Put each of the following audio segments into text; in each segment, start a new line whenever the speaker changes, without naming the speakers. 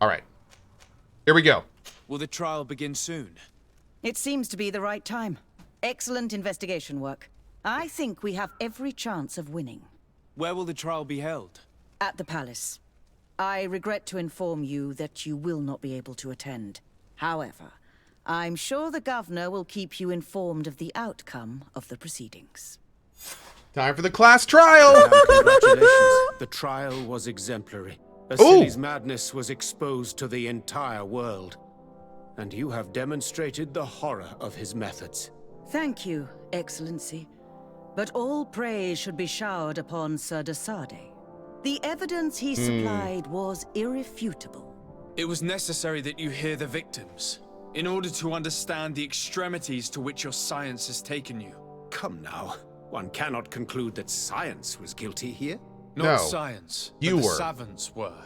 All right. Here we go.
Will the trial begin soon?
It seems to be the right time. Excellent investigation work. I think we have every chance of winning.
Where will the trial be held?
At the palace. I regret to inform you that you will not be able to attend. However, I'm sure the governor will keep you informed of the outcome of the proceedings.
Time for the class trial!
Congratulations. The trial was exemplary. Asili's madness was exposed to the entire world. And you have demonstrated the horror of his methods.
Thank you, Excellency. But all praise should be showered upon Sir Desade. The evidence he supplied was irrefutable.
It was necessary that you hear the victims, in order to understand the extremities to which your science has taken you.
Come now. One cannot conclude that science was guilty here.
Not science,
you
but
were.
the savants were.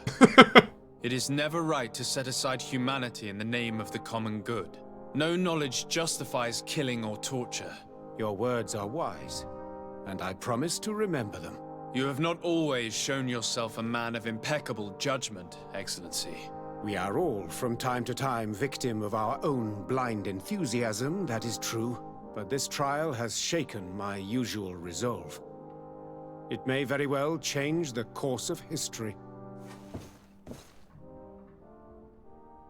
It is never right to set aside humanity in the name of the common good. No knowledge justifies killing or torture.
Your words are wise, and I promise to remember them.
You have not always shown yourself a man of impeccable judgment, Excellency.
We are all, from time to time, victim of our own blind enthusiasm, that is true. But this trial has shaken my usual resolve. It may very well change the course of history.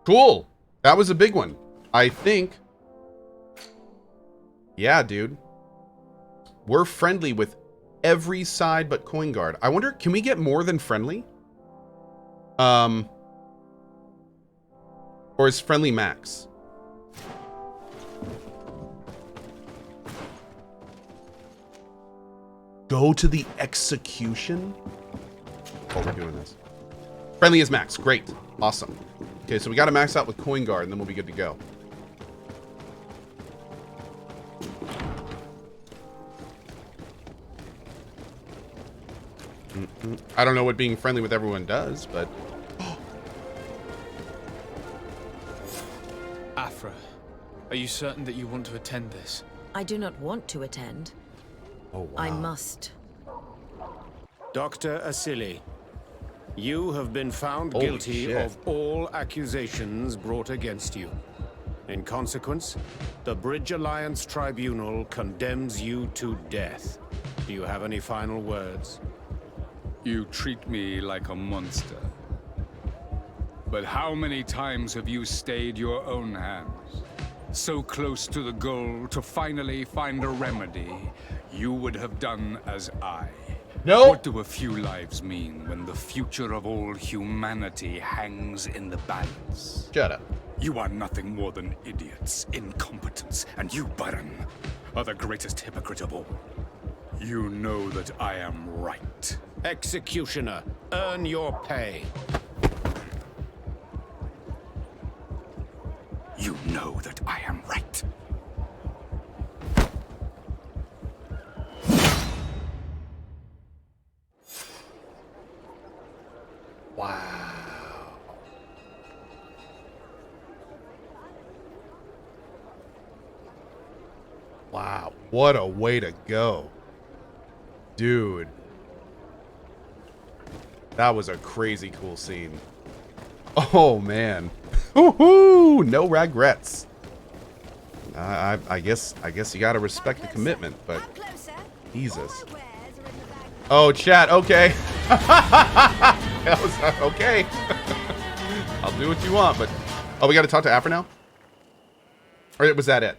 Cool. That was a big one. I think. Yeah, dude. We're friendly with every side but CohhGuard. I wonder, can we get more than friendly? Or is friendly max? Go to the execution? Oh, we're doing this. Friendly is max. Great. Awesome. Okay, so we got to max out with CohhGuard, and then we'll be good to go. I don't know what being friendly with everyone does, but...
Afra, are you certain that you want to attend this?
I do not want to attend.
Oh, wow.
I must.
Dr. Asili, you have been found
Holy
guilty
shit.
of all accusations brought against you. In consequence, the Bridge Alliance Tribunal condemns you to death. Do you have any final words?
You treat me like a monster. But how many times have you stayed your own hands? So close to the goal to finally find a remedy, you would have done as I.
No.
What do a few lives mean when the future of all humanity hangs in the balance?
Shut up.
You are nothing more than idiots, incompetents, and you, Baron, are the greatest hypocrite of all. You know that I am right.
Executioner, earn your pay.
You know that I am right.
Wow. Wow. What a way to go. Dude. That was a crazy cool scene. Oh, man. Woohoo! No regrets. I guess you gotta respect the commitment, but Jesus. Oh, chat. Okay. That was okay. I'll do what you want, but oh, we gotta talk to Afra now. Or was that it?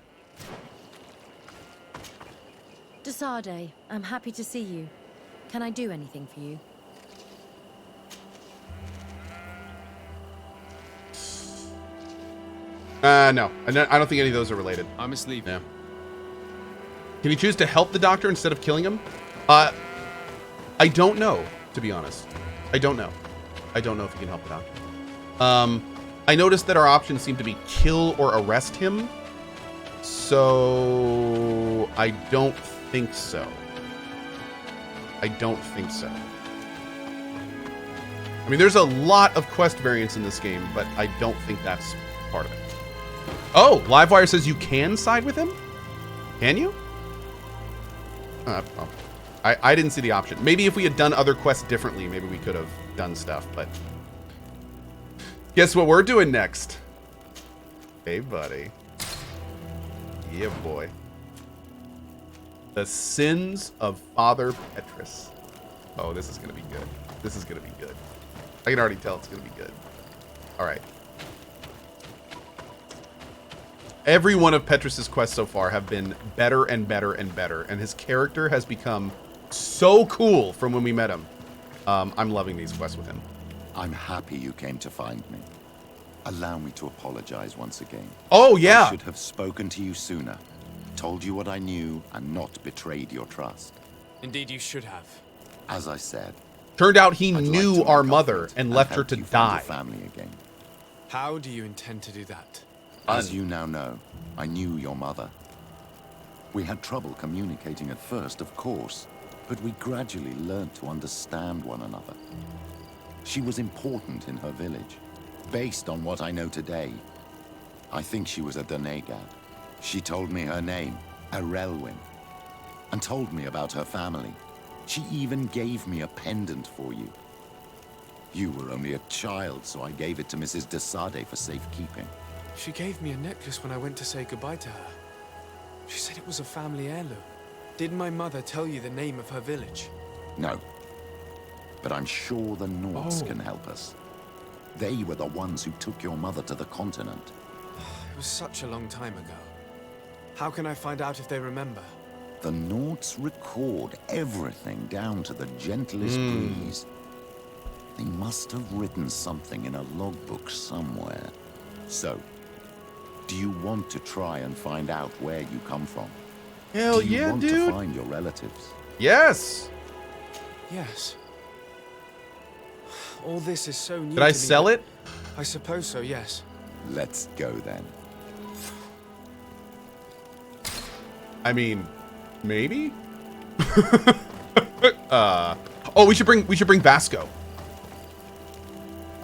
Desade, I'm happy to see you. Can I do anything for you?
No. I don't think any of those are related.
I must leave.
Yeah. Can you choose to help the doctor instead of killing him? I don't know, to be honest. I don't know. I don't know if you can help the doctor. I noticed that our options seem to be kill or arrest him. So I don't think so. I don't think so. I mean, there's a lot of quest variants in this game, but I don't think that's part of it. Oh, Livewire says you can side with him? Can you? Oh. I didn't see the option. Maybe if we had done other quests differently, maybe we could have done stuff, but... Guess what we're doing next? Hey, buddy. Yeah, boy. The Sins of Father Petrus. Oh, this is going to be good. This is going to be good. I can already tell it's going to be good. All right. Every one of Petrus's quests so far have been better and better and better, and his character has become so cool from when we met him. I'm loving these quests with him.
I'm happy you came to find me. Allow me to apologize once again.
Oh, yeah.
I should have spoken to you sooner, told you what I knew, and not betrayed your trust.
Indeed, you should have.
As I said,
Turned out he
I'd like
knew
to
our
make up
mother
for it
and left her
help
to
you find
die.
your family again.
How do you intend to do that?
As you now know, I knew your mother. We had trouble communicating at first, of course, but we gradually learned to understand one another. She was important in her village, based on what I know today. I think she was a Donegad. She told me her name, Arelwyn, and told me about her family. She even gave me a pendant for you. You were only a child, so I gave it to Mrs. de Sade for safekeeping.
She gave me a necklace when I went to say goodbye to her. She said it was a family heirloom. Did my mother tell you the name of her village?
No. But I'm sure the Nords
Oh.
can help us. They were the ones who took your mother to the continent.
It was such a long time ago. How can I find out if they remember?
The Nords record everything down to the gentlest breeze. They must have written something in a logbook somewhere. So, do you want to try and find out where you come from?
Hell
do you
yeah,
want
dude.
to find your relatives?
Yes.
Yes. All this is so new
Did I
to me
sell
that-
it?
I suppose so, yes.
Let's go then.
I mean, maybe. Oh, we should bring Vasco.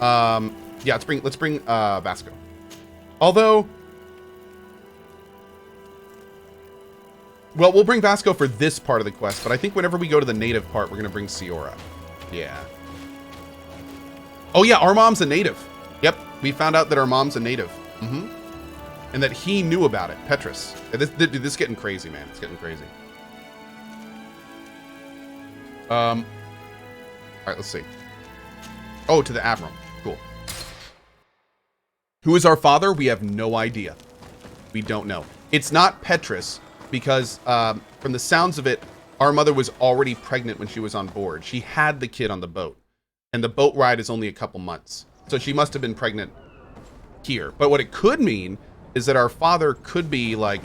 Yeah, let's bring Vasco. Although, well, we'll bring Vasco for this part of the quest, but I think whenever we go to the native part, we're gonna bring Siora. Yeah. Oh yeah, our mom's a native. Yep, we found out that our mom's a native. Mm-hmm. And that he knew about it, Petrus. This is getting crazy, man. It's getting crazy. All right, let's see. Oh, to the Admiral. Cool. Who is our father? We have no idea. We don't know. It's not Petrus because from the sounds of it, our mother was already pregnant when she was on board. She had the kid on the boat. And the boat ride is only a couple months. So she must have been pregnant here. But what it could mean is that our father could be like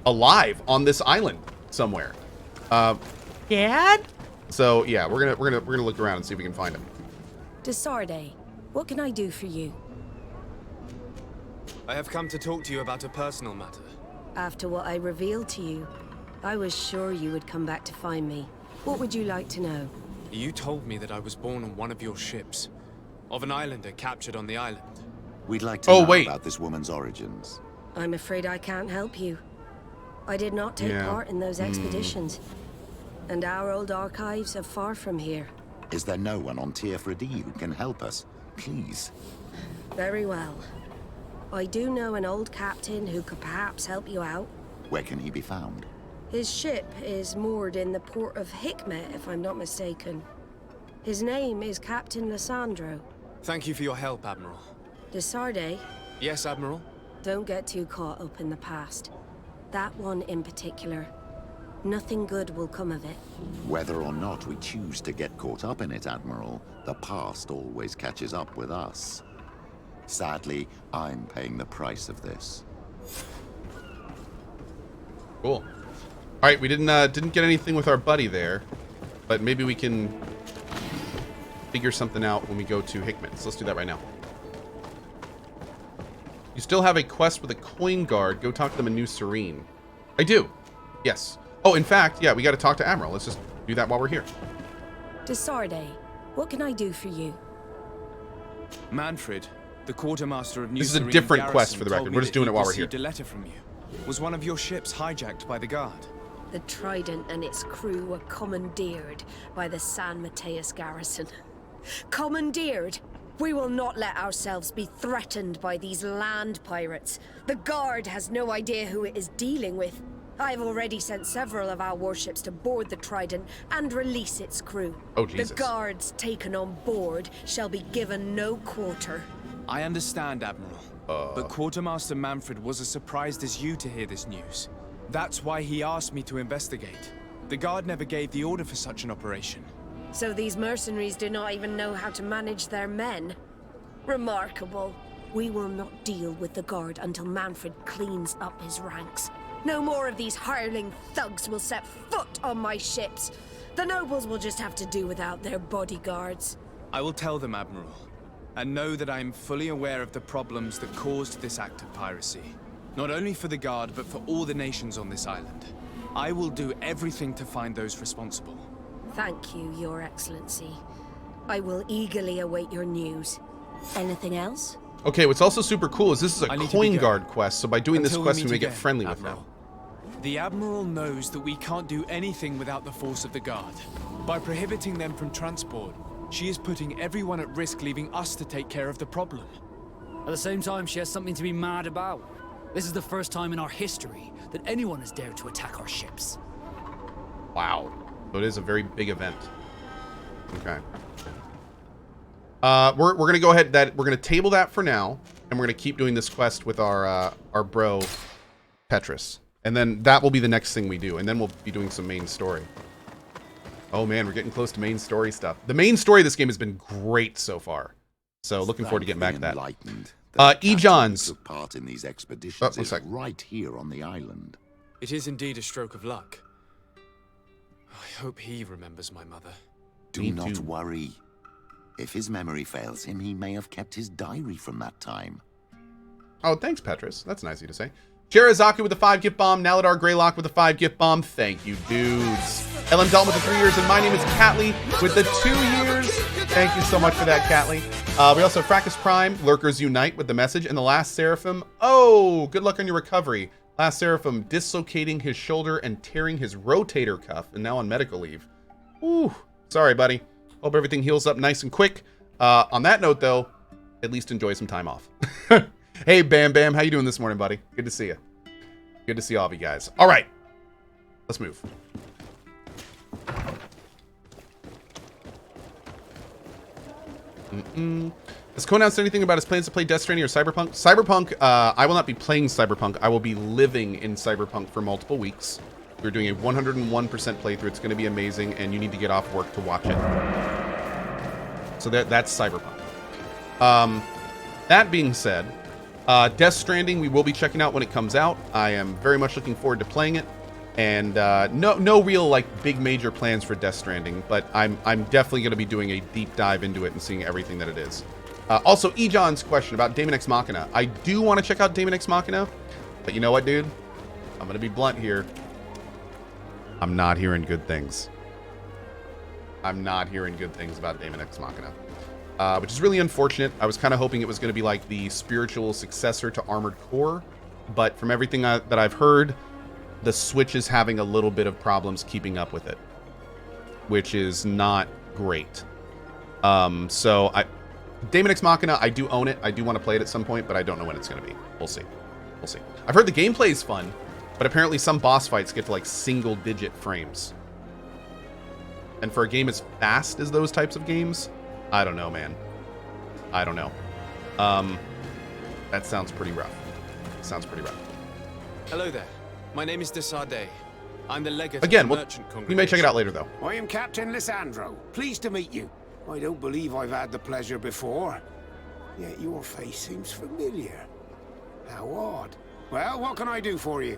alive on this island somewhere. Dad? So yeah, we're gonna look around and see if we can find him.
De Sade, what can I do for you?
I have come to talk to you about a personal matter.
After what I revealed to you, I was sure you would come back to find me. What would you like to know?
You told me that I was born on one of your ships, of an islander captured on the island.
We'd like to know about this woman's origins.
I'm afraid I can't help you. I did not take part in those expeditions. And our old archives are far from here.
Is there no one on Tier 3D who can help us? Please.
Very well. I do know an old captain who could perhaps help you out.
Where can he be found?
His ship is moored in the port of Hikmet, if I'm not mistaken. His name is Captain Lissandro.
Thank you for your help, Admiral.
De Sade,
Yes, Admiral?
don't get too caught up in the past. That one in particular. Nothing good will come of it.
Whether or not we choose to get caught up in it, Admiral, the past always catches up with us. Sadly, I'm paying the price of this.
Cool. All right, we didn't get anything with our buddy there, but maybe we can figure something out when we go to Hikmet. So let's do that right now. You still have a quest with a coin guard. Go talk to them in New Serene. I do. Yes. Oh, in fact, yeah, we got to talk to Admiral. Let's just do that while we're here.
De Sade, what can I do for you?
Manfred, the quartermaster of New
This is a
Serene
different
Garrison,
quest for the
told
record.
me
We're just
that
doing it
he'd
while we're here.
received a letter from you. Was one of your ships hijacked by the guard?
The Trident and its crew were commandeered by the San Mateus garrison. Commandeered? We will not let ourselves be threatened by these land pirates. The Guard has no idea who it is dealing with. I've already sent several of our warships to board the Trident and release its crew.
Oh, Jesus.
The Guards taken on board shall be given no quarter.
I understand, Admiral. But Quartermaster Manfred was as surprised as you to hear this news. That's why he asked me to investigate. The Guard never gave the order for such an operation.
So these mercenaries do not even know how to manage their men? Remarkable. We will not deal with the Guard until Manfred cleans up his ranks. No more of these hireling thugs will set foot on my ships. The nobles will just have to do without their bodyguards.
I will tell them, Admiral. And know that I am fully aware of the problems that caused this act of piracy. Not only for the Guard, but for all the nations on this island. I will do everything to find those responsible.
Thank you, Your Excellency. I will eagerly await your news. Anything else?
Okay, what's also super cool is this is a coin guard quest, so by doing this
Until
quest,
meet
we may get
again,
friendly with
Admiral.
them.
The Admiral knows that we can't do anything without the force of the Guard. By prohibiting them from transport, she is putting everyone at risk, leaving us to take care of the problem.
At the same time, she has something to be mad about. This is the first time in our history that anyone has dared to attack our ships.
Wow. So it is a very big event. Okay. We're gonna go ahead. We're gonna table that for now, and we're gonna keep doing this quest with our bro Petrus, and then that will be the next thing we do, and then we'll be doing some main story. Oh man, we're getting close to main story stuff. The main story of this game has been great so far, so looking forward to getting back to that. E-Johns
took part in these expeditions is
sec.
right here on the island.
It is indeed a stroke of luck. I hope he remembers my mother.
Do not worry. If his memory fails him, he may have kept his diary from that time.
Oh, thanks, Petrus. That's nice of you to say. Shirazaku with the 5 gift bomb. Naladar Greylock with the 5 gift bomb. Thank you, dudes. LM Dalton with the 3 years. And my name is Catley with the 2 years. Thank you so much for that, Catley. We also have Fracus Prime, Lurkers Unite with the message. And the Last Seraphim. Oh, good luck on your recovery. Last Seraphim dislocating his shoulder and tearing his rotator cuff. And now on medical leave. Ooh, sorry, buddy. Hope everything heals up nice and quick. On that note, though, at least enjoy some time off. Hey, Bam Bam. How you doing this morning, buddy? Good to see you. Good to see all of you guys. All right. Let's move. Has Cohh announced anything about his plans to play Death Stranding or Cyberpunk? Cyberpunk, I will not be playing Cyberpunk. I will be living in Cyberpunk for multiple weeks. We're doing a 101% playthrough. It's going to be amazing, and you need to get off work to watch it. So that's Cyberpunk. That being said, Death Stranding we will be checking out when it comes out. I am very much looking forward to playing it, and no real like big major plans for Death Stranding, but I'm definitely going to be doing a deep dive into it and seeing everything that it is. Also, E-John's question about Daemon X Machina. I do want to check out Daemon X Machina, but you know what, dude? I'm going to be blunt here. I'm not hearing good things. I'm not hearing good things about Daemon X Machina. Which is really unfortunate. I was kind of hoping it was going to be like the spiritual successor to Armored Core, but from everything that I've heard, the Switch is having a little bit of problems keeping up with it, which is not great. So Daemon X Machina, I do own it. I do want to play it at some point, but I don't know when it's going to be. We'll see. We'll see. I've heard the gameplay is fun, but apparently some boss fights get to like single-digit frames. And for a game as fast as those types of games, I don't know, man. I don't know. That sounds pretty rough. Sounds pretty rough.
Hello there. My name is Desade. I'm the legate
Again,
of the merchant congregation.
we may check it out later, though.
I am Captain Lissandro. Pleased to meet you. I don't believe I've had the pleasure before. Yet your face seems familiar. How odd. Well, what can I do for you?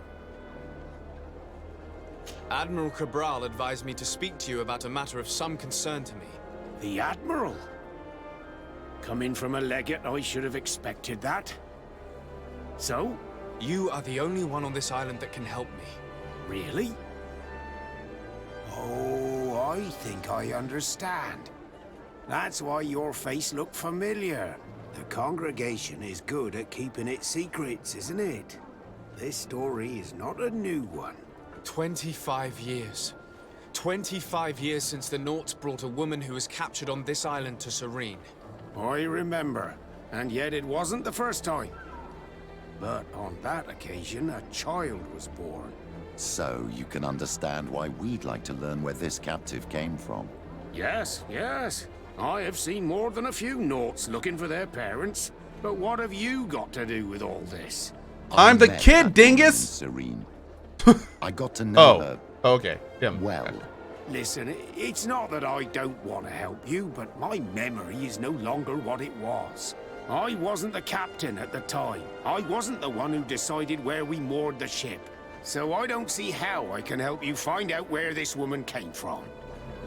Admiral Cabral advised me to speak to you about a matter of some concern to me.
The Admiral? Coming from a legate, I should have expected that. So?
You are the only one on this island that can help me.
Really? Oh, I think I understand. That's why your face looked familiar. The congregation is good at keeping its secrets, isn't it? This story is not a new one.
25 years. 25 years since the Nauts brought a woman who was captured on this island to Serene.
I remember. And yet it wasn't the first time. But on that occasion, a child was born.
So you can understand why we'd like to learn where this captive came from.
Yes, yes. I have seen more than a few naughts looking for their parents. But what have you got to do with all this?
I'm the
met
kid,
that
dingus!
woman, Serene. I got to know her
Okay. Yeah.
well.
Listen, it's not that I don't want to help you, but my memory is no longer what it was. I wasn't the captain at the time. I wasn't the one who decided where we moored the ship. So I don't see how I can help you find out where this woman came from.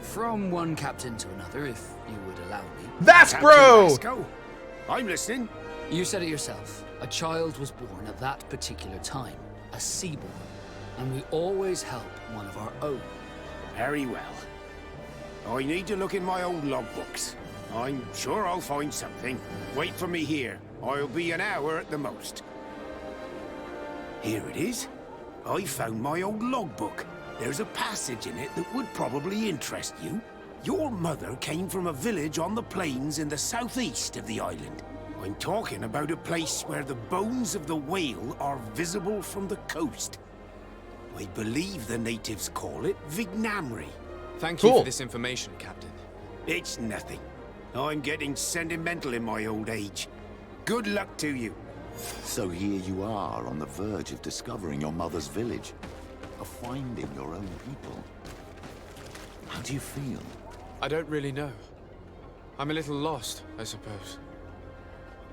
From one captain to another, if you would allow me.
That's
Captain
bro!
Vasco? I'm listening.
You said it yourself. A child was born at that particular time. A seaborn. And we always help one of our own.
Very well. I need to look in my old logbooks. I'm sure I'll find something. Wait for me here. I'll be an hour at the most. Here it is. I found my old logbook. There's a passage in it that would probably interest you. Your mother came from a village on the plains in the southeast of the island. I'm talking about a place where the bones of the whale are visible from the coast. I believe the natives call it Vignámrí.
Thank you
Cool.
for this information, Captain.
It's nothing. I'm getting sentimental in my old age. Good luck to you.
So here you are on the verge of discovering your mother's village, of finding your own people. How do you feel?
I don't really know. I'm a little lost, I suppose.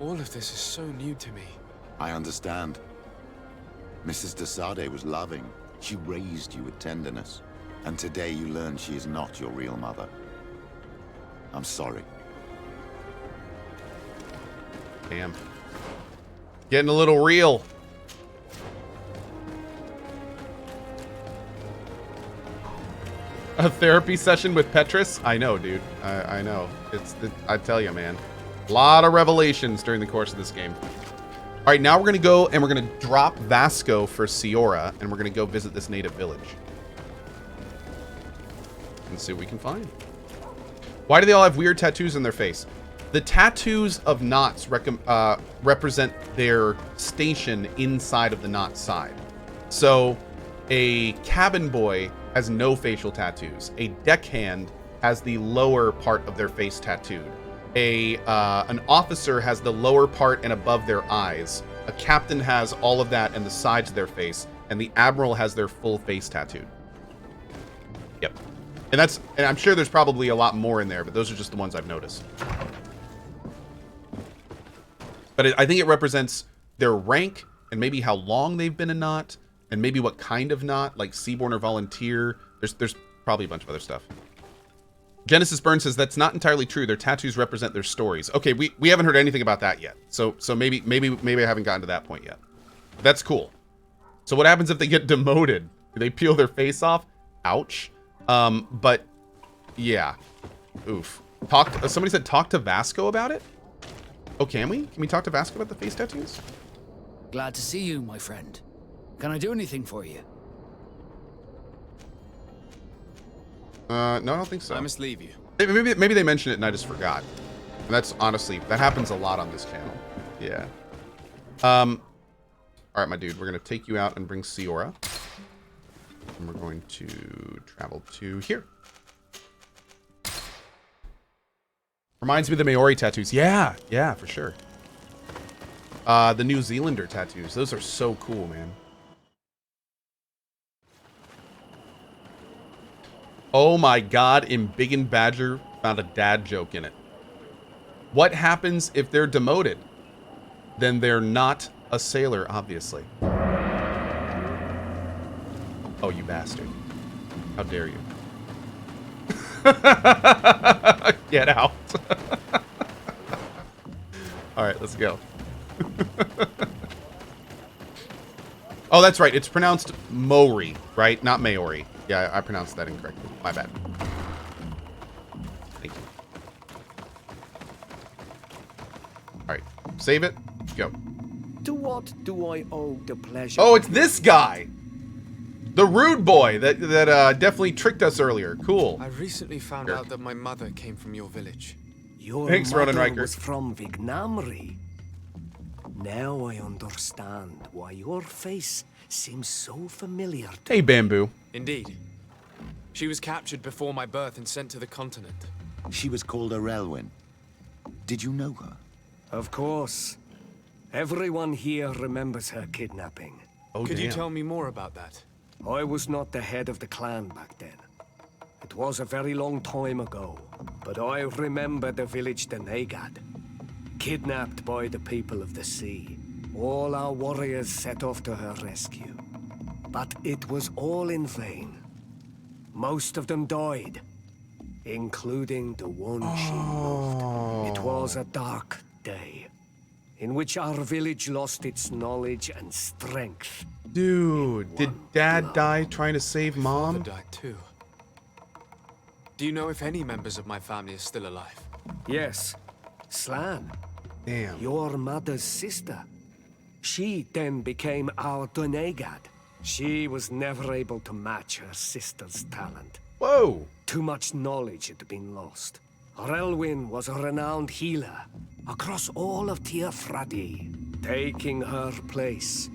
All of this is so new to me.
I understand. Mrs. de Sade was loving. She raised you with tenderness. And today you learn she is not your real mother. I'm sorry.
Damn. Getting a little real. A therapy session with Petrus? I know, dude. I know. I tell you, man. A lot of revelations during the course of this game. All right, now we're going to go and we're going to drop Vasco for Ciora, and we're going to go visit this native village. And see what we can find. Why do they all have weird tattoos on their face? The tattoos of knots represent their station inside of the knot side. So a cabin boy has no facial tattoos. A deckhand has the lower part of their face tattooed. An officer has the lower part and above their eyes. A captain has all of that and the sides of their face. And the admiral has their full face tattooed. Yep. And I'm sure there's probably a lot more in there, but those are just the ones I've noticed. But I think it represents their rank and maybe how long they've been a knot and maybe what kind of knot, like Seaborn or Volunteer. There's probably a bunch of other stuff. Genesis Burns says that's not entirely true. Their tattoos represent their stories. Okay, we haven't heard anything about that yet. So maybe I haven't gotten to that point yet. That's cool. So what happens if they get demoted? Do they peel their face off? Ouch. But yeah. Oof. Somebody said talk to Vasco about it? Oh, can we? Can we talk to Vasco about the face tattoos?
Glad to see you, my friend. Can I do anything for you?
No, I don't think so.
I must leave you.
Maybe they mentioned it and I just forgot. And that's honestly, that happens a lot on this channel. Yeah. All right, my dude, we're going to take you out and bring Ciora. And we're going to travel to here. Reminds me of the Maori tattoos. Yeah, for sure. The New Zealander tattoos. Those are so cool, man. Oh my god, Embiggen Badger found a dad joke in it. What happens if they're demoted? Then they're not a sailor, obviously. Oh, you bastard. How dare you. Get out. Alright, let's go. Oh, that's right. It's pronounced Mori, right? Not Maori. Yeah, I pronounced that incorrectly. My bad. Thank you. Alright, save it. Go.
To what do I owe the pleasure?
Oh, it's this guy! The rude boy that definitely tricked us earlier. Cool.
I recently found out that my mother came from your village.
Your
Thanks, Ronan
mother
Riker.
was from Vignámrí. Now I understand why your face seems so familiar to
Hey, Bamboo.
Indeed. She was captured before my birth and sent to the continent.
She was called Arelwyn. Did you know her?
Of course. Everyone here remembers her kidnapping.
Oh,
Could you
damn.
tell me more about that?
I was not the head of the clan back then. It was a very long time ago, but I remember the village Denegad. Kidnapped by the people of the sea. All our warriors set off to her rescue. But it was all in vain. Most of them died, including the one she loved. It was a dark day, in which our village lost its knowledge and strength.
Dude, did Dad die trying to save Mom?
Father died too. Do you know if any members of my family are still alive?
Yes, Slan,
Damn.
your mother's sister. She then became our Denegad. She was never able to match her sister's talent.
Whoa.
Too much knowledge had been lost. Arelwyn was a renowned healer across all of Tiafradi. Taking her place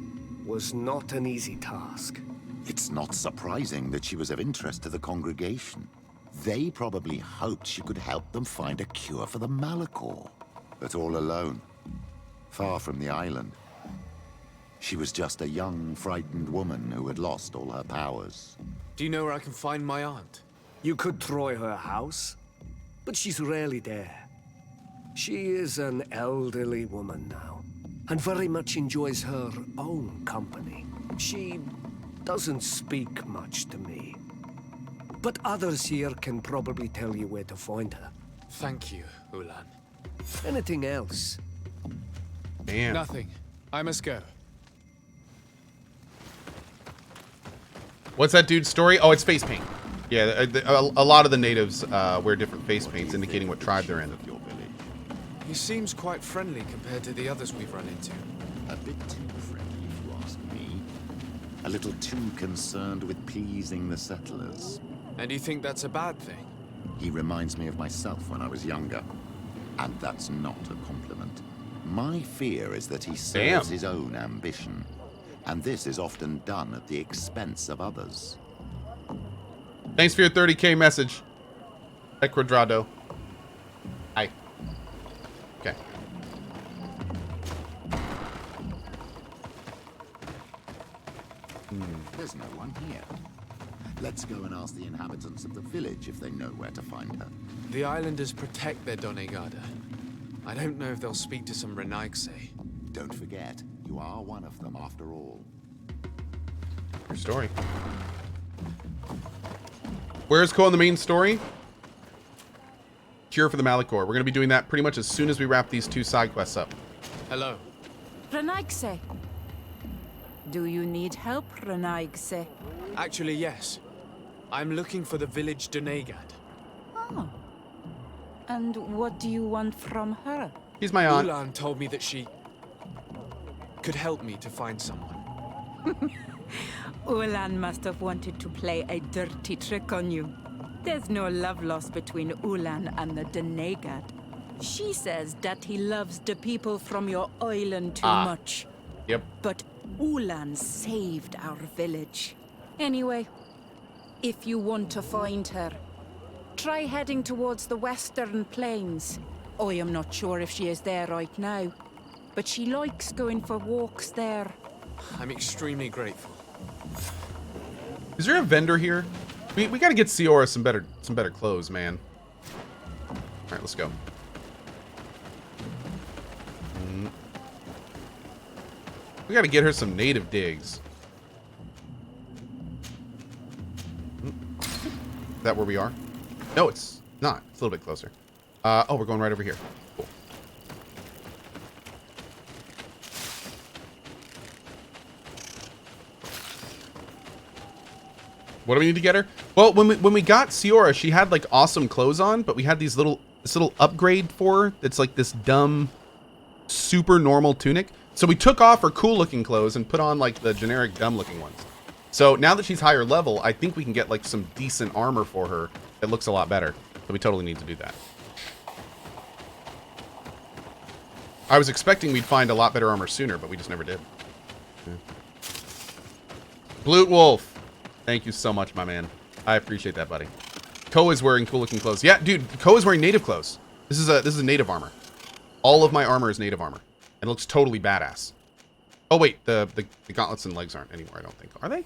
was not an easy task.
It's not surprising that she was of interest to the congregation. They probably hoped she could help them find a cure for the Malachor. But all alone, far from the island. She was just a young, frightened woman who had lost all her powers.
Do you know where I can find my aunt?
You could try her house, but she's rarely there. She is an elderly woman now, and very much enjoys her own company. She doesn't speak much to me. But others here can probably tell you where to find her.
Thank you, Ulan.
Anything else?
Damn.
Nothing. I must go.
What's that dude's story? Oh, it's face paint. Yeah, a lot of the natives wear different face paints, indicating what tribe they're in.
He seems quite friendly compared to the others we've run into.
A bit too friendly, if you ask me. A little too concerned with pleasing the settlers.
And you think that's a bad thing?
He reminds me of myself when I was younger. And that's not a compliment. My fear is that he serves his own ambition. And this is often done at the expense of others.
Thanks for your 30K message, Equadrado. Hi. Okay.
There's no one here. Let's go and ask the inhabitants of the village if they know where to find her.
The islanders protect their Donegada. I don't know if they'll speak to some Renaigse.
Don't forget, you are one of them after all.
Your story. Where's Cohh in the main story? Cure for the Malachor. We're going to be doing that pretty much as soon as we wrap these 2 side quests up.
Hello.
Renaigse. Do you need help, Renaigse?
Actually, yes. I'm looking for the village Donegad.
Oh. And what do you want from her?
He's my aunt.
Ulan told me that she could help me to find someone.
Ulan must have wanted to play a dirty trick on you. There's no love lost between Ulan and the Denegad. She says that he loves the people from your island too much.
Yep.
But Ulan saved our village. Anyway, if you want to find her, try heading towards the western plains. I am not sure if she is there right now, but she likes going for walks there.
I'm extremely grateful.
Is there a vendor here? We got to get Siora some better clothes, man. All right, let's go. We got to get her some native digs. Is that where we are? No, it's not. It's a little bit closer. Oh, we're going right over here. Cool. What do we need to get her? Well, when we got Siora, she had like awesome clothes on, but we had this little upgrade for her that's like this dumb, super normal tunic. So we took off her cool looking clothes and put on like the generic dumb looking ones. So now that she's higher level, I think we can get like some decent armor for her that looks a lot better. So we totally need to do that. I was expecting we'd find a lot better armor sooner, but we just never did. Yeah. Blute Wolf. Thank you so much, my man. I appreciate that, buddy. Cohh is wearing cool-looking clothes. Yeah, dude, Cohh is wearing native clothes. This is a native armor. All of my armor is native armor. It looks totally badass. Oh, wait. The gauntlets and legs aren't anymore, I don't think. Are they?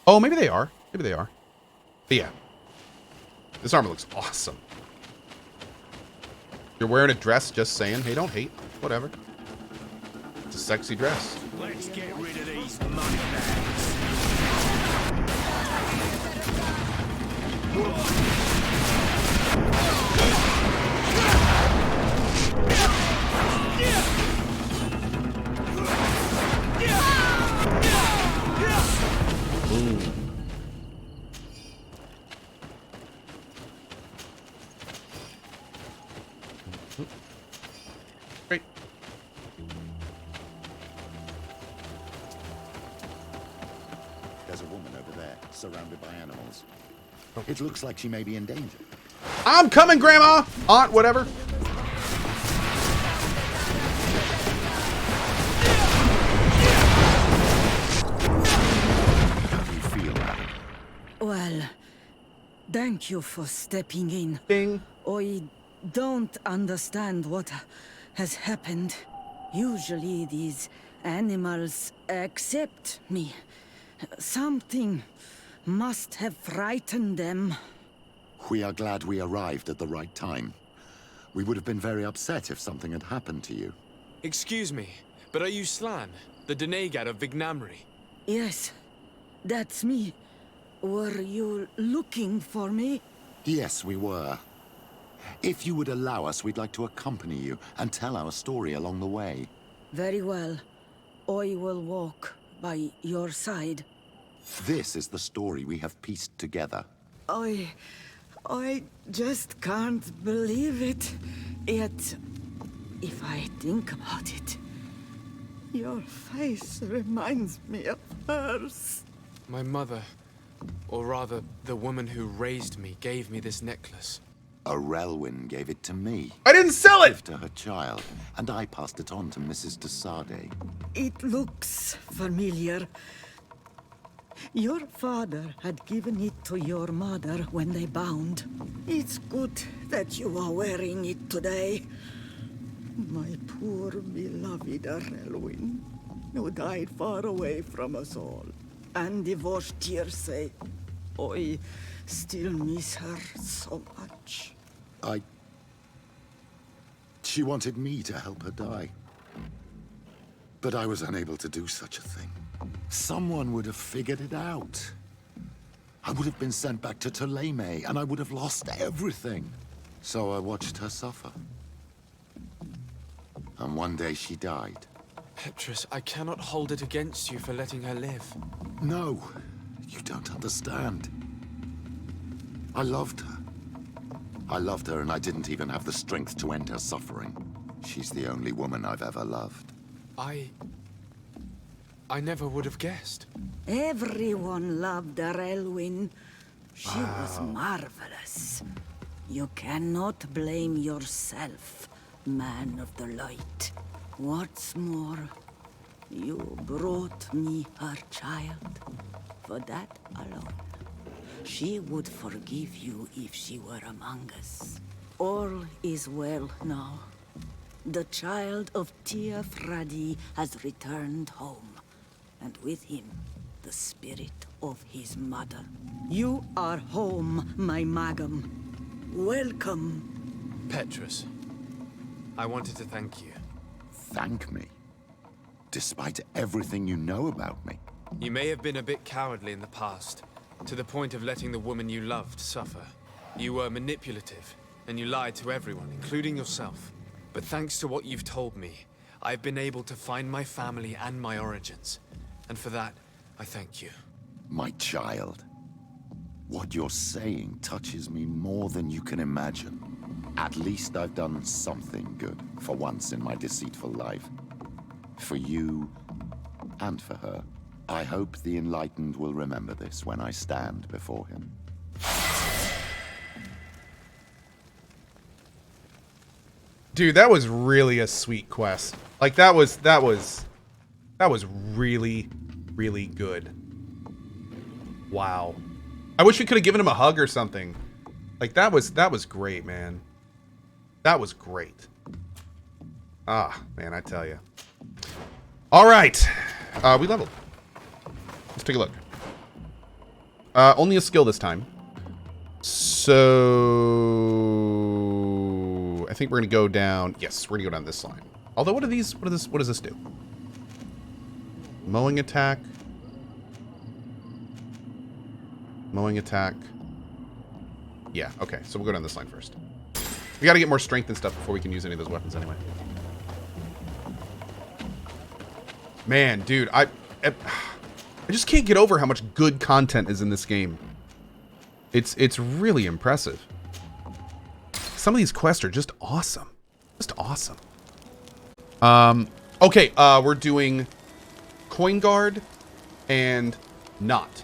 Oh, maybe they are. Maybe they are. But yeah. This armor looks awesome. You're wearing a dress, just saying. Hey, don't hate. Whatever. It's a sexy dress.
Let's get rid of these money bags.
Great.
There's a woman over there, surrounded by animals. It looks like she may be in danger.
I'm coming, Grandma! Aunt, whatever.
How do you feel, Adam?
Well, thank you for stepping in.
Bing.
I don't understand what has happened. Usually these animals accept me. Something must have frightened them.
We are glad we arrived at the right time. We would have been very upset if something had happened to you.
Excuse me, but are you Slan, the Denegad of Vignámrí?
Yes, that's me. Were you looking for me?
Yes, we were. If you would allow us, we'd like to accompany you and tell our story along the way.
Very well. I will walk by your side.
This is the story we have pieced together.
I just can't believe it. Yet, if I think about it, your face reminds me of hers.
My mother, or rather, the woman who raised me, gave me this necklace.
Arelwyn gave it to me.
I didn't sell it!
To her child, and I passed it on to Mrs. de Sade.
It looks familiar. Your father had given it to your mother when they bound. It's good that you are wearing it today. My poor beloved Arelwyn, who died far away from us all. And divorced Tirce. I still miss her so much.
She wanted me to help her die. But I was unable to do such a thing. Someone would have figured it out. I would have been sent back to Ptolemy, and I would have lost everything. So I watched her suffer. And one day she died.
Petrus, I cannot hold it against you for letting her live.
No, you don't understand. I loved her. I loved her, and I didn't even have the strength to end her suffering. She's the only woman I've ever loved.
I never would have guessed.
Everyone loved Arelwyn. She was marvelous. You cannot blame yourself, man of the light. What's more, you brought me her child. For that alone, she would forgive you if she were among us. All is well now. The child of Tia Fradi has returned home, and with him, the spirit of his mother. You are home, my Magum. Welcome.
Petrus, I wanted to thank you.
Thank me? Despite everything you know about me?
You may have been a bit cowardly in the past, to the point of letting the woman you loved suffer. You were manipulative, and you lied to everyone, including yourself. But thanks to what you've told me, I've been able to find my family and my origins. And for that, I thank you.
My child. What you're saying touches me more than you can imagine. At least I've done something good for once in my deceitful life. For you and for her. I hope the Enlightened will remember this when I stand before him.
Dude, that was really a sweet quest. Like that was really, really good. Wow. I wish we could have given him a hug or something. Like that was great, man. That was great. Ah, man, I tell you. All right. We leveled. Let's take a look. Only a skill this time. So I think we're gonna go down. Yes, we're gonna go down this line. Although, what does this do? Mowing attack. Mowing attack. Yeah. Okay. So we'll go down this line first. We got to get more strength and stuff before we can use any of those weapons anyway. Man, dude, I just can't get over how much good content is in this game. It's really impressive. Some of these quests are just awesome. Just awesome. Okay, we're doing Coin Guard and Not.